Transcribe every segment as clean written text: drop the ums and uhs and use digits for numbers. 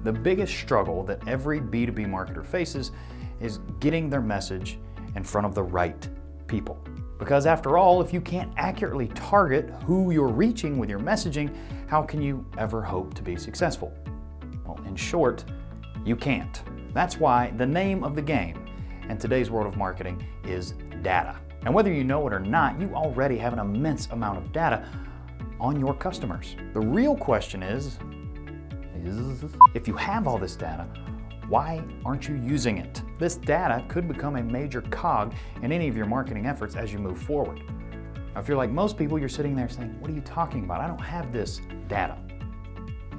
The biggest struggle that every B2B marketer faces is getting their message in front of the right people. Because after all, if you can't accurately target who you're reaching with your messaging, how can you ever hope to be successful? Well, in short, you can't. That's why the name of the game in today's world of marketing is data. And whether you know it or not, you already have an immense amount of data on your customers. The real question is, if you have all this data, why aren't you using it? This data could become a major cog in any of your marketing efforts as you move forward. Now, if you're like most people, you're sitting there saying, what are you talking about? I don't have this data.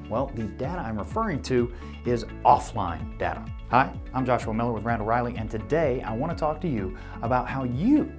Well, the data I'm referring to is offline data. Hi, I'm Joshua Miller with Randall Riley, and today I want to talk to you about how you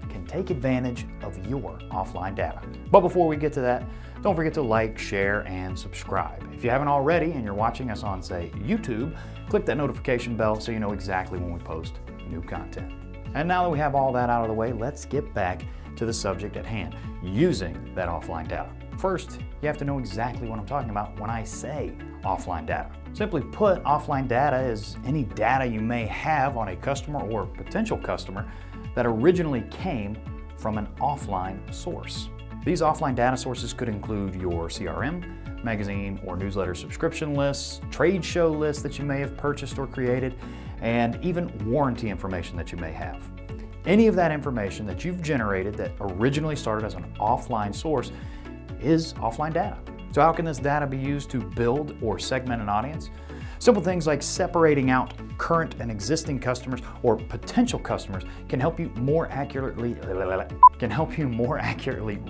can take advantage of your offline data. But before we get to that, don't forget to like, share, and subscribe. If you haven't already and you're watching us on, say, YouTube, click that notification bell so you know exactly when we post new content. And now that we have all that out of the way, let's get back to the subject at hand, using that offline data. First, you have to know exactly what I'm talking about when I say offline data. Simply put, offline data is any data you may have on a customer or potential customer that originally came from an offline source. These offline data sources could include your CRM, magazine or newsletter subscription lists, trade show lists that you may have purchased or created, and even warranty information that you may have. Any of that information that you've generated that originally started as an offline source is offline data. So how can this data be used to build or segment an audience? Simple things like separating out current and existing customers or potential customers can help you more accurately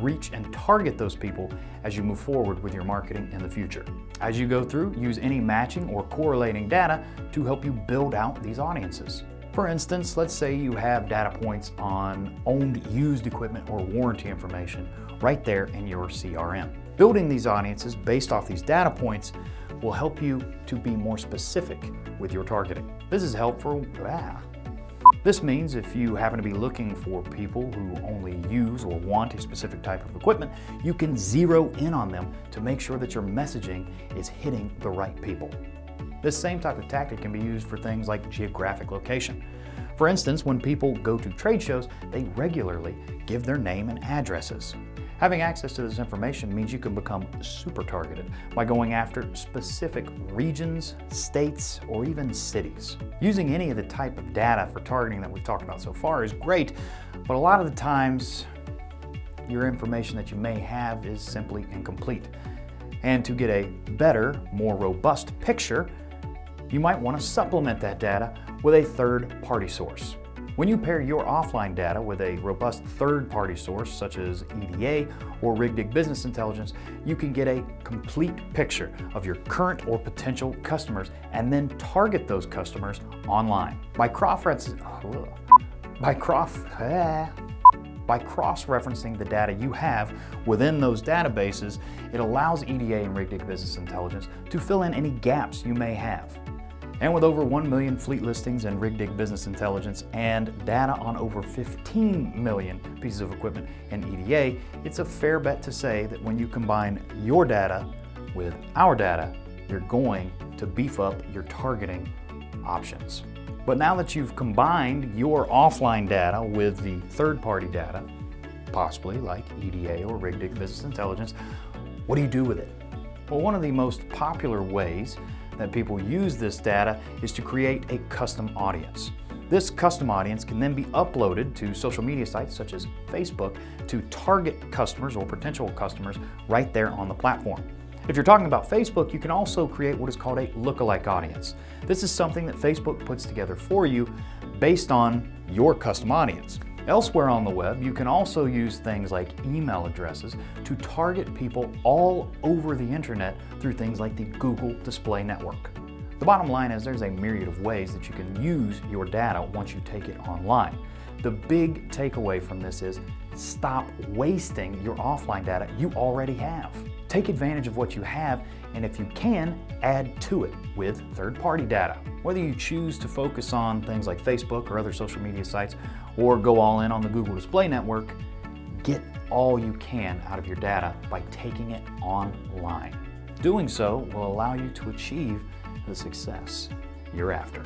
reach and target those people as you move forward with your marketing in the future. As you go through, use any matching or correlating data to help you build out these audiences. For instance, let's say you have data points on owned used equipment or warranty information right there in your CRM. Building these audiences based off these data points will help you to be more specific with your targeting. This is helpful. This means if you happen to be looking for people who only use or want a specific type of equipment, you can zero in on them to make sure that your messaging is hitting the right people. This same type of tactic can be used for things like geographic location. For instance, when people go to trade shows, they regularly give their name and addresses. Having access to this information means you can become super targeted by going after specific regions, states, or even cities. Using any of the type of data for targeting that we've talked about so far is great, but a lot of the times your information that you may have is simply incomplete. And to get a better, more robust picture, you might want to supplement that data with a third-party source. When you pair your offline data with a robust third-party source such as EDA or Rig Business Intelligence, you can get a complete picture of your current or potential customers and then target those customers online. By cross-referencing the data you have within those databases, it allows EDA and Rig Business Intelligence to fill in any gaps you may have. And with over 1 million fleet listings in Rig Business Intelligence and data on over 15 million pieces of equipment in EDA, it's a fair bet to say that when you combine your data with our data, you're going to beef up your targeting options. But now that you've combined your offline data with the third-party data, possibly like EDA or Rig Business Intelligence, what do you do with it? Well, one of the most popular ways that people use this data is to create a custom audience. This custom audience can then be uploaded to social media sites such as Facebook to target customers or potential customers right there on the platform. If you're talking about Facebook, you can also create what is called a lookalike audience. This is something that Facebook puts together for you based on your custom audience. Elsewhere on the web, you can also use things like email addresses to target people all over the internet through things like the Google Display Network. The bottom line is there's a myriad of ways that you can use your data once you take it online. The big takeaway from this is stop wasting your offline data you already have. Take advantage of what you have, and if you can, add to it with third-party data. Whether you choose to focus on things like Facebook or other social media sites, or go all in on the Google Display Network, get all you can out of your data by taking it online. Doing so will allow you to achieve the success you're after.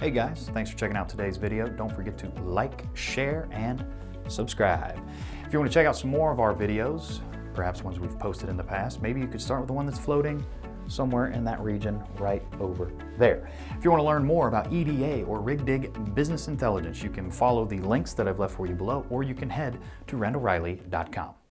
Hey guys, thanks for checking out today's video. Don't forget to like, share, and subscribe. If you want to check out some more of our videos, perhaps ones we've posted in the past, maybe you could start with the one that's floating somewhere in that region right over there. If you want to learn more about EDA or RigDig business intelligence, you can follow the links that I've left for you below, or you can head to randallriley.com.